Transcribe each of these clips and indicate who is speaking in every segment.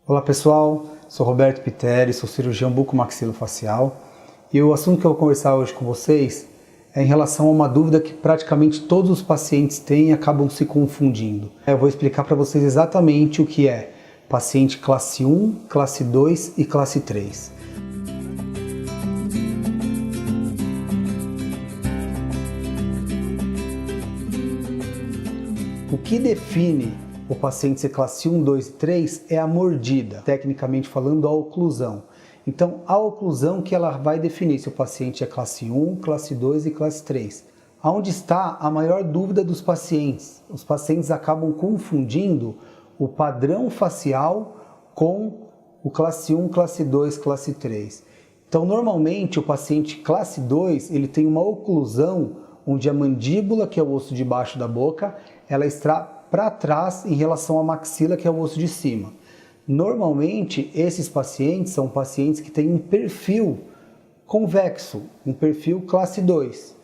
Speaker 1: Olá pessoal, sou Roberto Piteri, sou cirurgião bucomaxilofacial e o assunto que eu vou conversar hoje com vocês é em relação a uma dúvida que praticamente todos os pacientes têm e acabam se confundindo. Eu vou explicar para vocês exatamente o que é paciente classe 1, classe 2 e classe 3. O que define o paciente ser classe 1, 2 e 3 é a mordida, tecnicamente falando a oclusão. Então, a oclusão que ela vai definir se o paciente é classe 1, classe 2 e classe 3. Aonde está a maior dúvida dos pacientes? Os pacientes acabam confundindo o padrão facial com o classe 1, classe 2, classe 3. Então, normalmente, o paciente classe 2, ele tem uma oclusão onde a mandíbula, que é o osso de baixo da boca, ela está para trás em relação à maxila, que é o osso de cima. Normalmente, esses pacientes são pacientes que têm um perfil convexo, um perfil classe 2.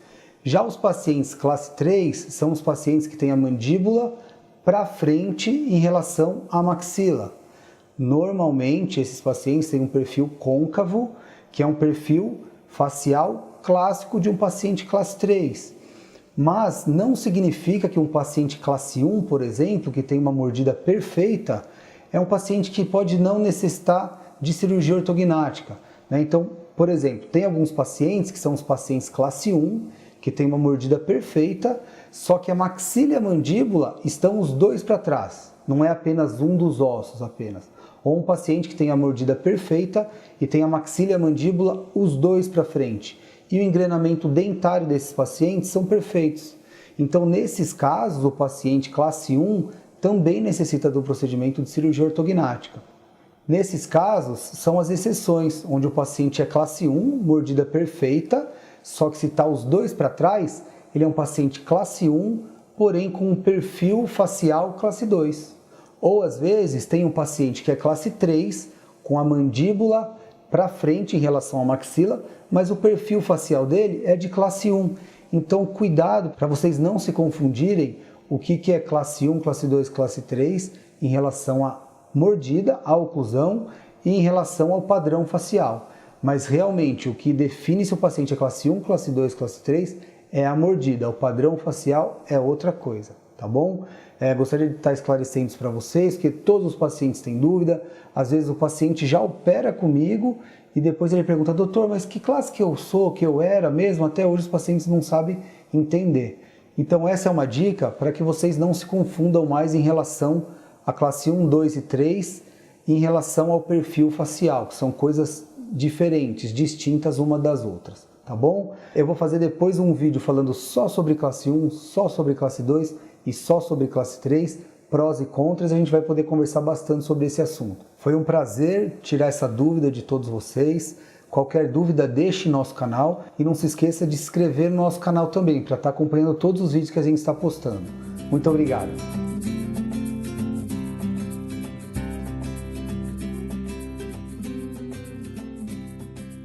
Speaker 1: Já os pacientes classe 3 são os pacientes que têm a mandíbula para frente em relação à maxila. Normalmente, esses pacientes têm um perfil côncavo, que é um perfil facial clássico de um paciente classe 3. Mas não significa que um paciente classe 1, por exemplo, que tem uma mordida perfeita, é um paciente que pode não necessitar de cirurgia ortognática, né? Então, por exemplo, tem alguns pacientes que são os pacientes classe 1, que tem uma mordida perfeita, só que a maxila e a mandíbula estão os dois para trás, não é apenas um dos ossos apenas. Ou um paciente que tem a mordida perfeita e tem a maxila e a mandíbula os dois para frente. E o engrenamento dentário desses pacientes são perfeitos. Então, nesses casos, o paciente classe 1 também necessita do procedimento de cirurgia ortognática. Nesses casos, são as exceções, onde o paciente é classe 1, mordida perfeita, só que se está os dois para trás, ele é um paciente classe 1, porém com um perfil facial classe 2. Ou, às vezes, tem um paciente que é classe 3, com a mandíbula para frente em relação à maxila, mas o perfil facial dele é de classe 1. Então, cuidado para vocês não se confundirem o que é classe 1, classe 2, classe 3 em relação à mordida, à oclusão e em relação ao padrão facial. Mas realmente o que define se o paciente é classe 1, classe 2, classe 3 é a mordida, o padrão facial é outra coisa, tá bom? Gostaria de estar esclarecendo isso para vocês, que todos os pacientes têm dúvida. Às vezes o paciente já opera comigo e depois ele pergunta: doutor, mas que classe que eu sou, que eu era mesmo? Até hoje os pacientes não sabem entender. Então essa é uma dica para que vocês não se confundam mais em relação à classe 1, 2 e 3 em relação ao perfil facial, que são coisas diferentes, distintas uma das outras, tá bom? Eu vou fazer depois um vídeo falando só sobre classe 1, só sobre classe 2 e só sobre classe 3, prós e contras, a gente vai poder conversar bastante sobre esse assunto. Foi um prazer tirar essa dúvida de todos vocês. Qualquer dúvida, deixe nosso canal e não se esqueça de se inscrever no nosso canal também, para estar acompanhando todos os vídeos que a gente está postando. Muito obrigado!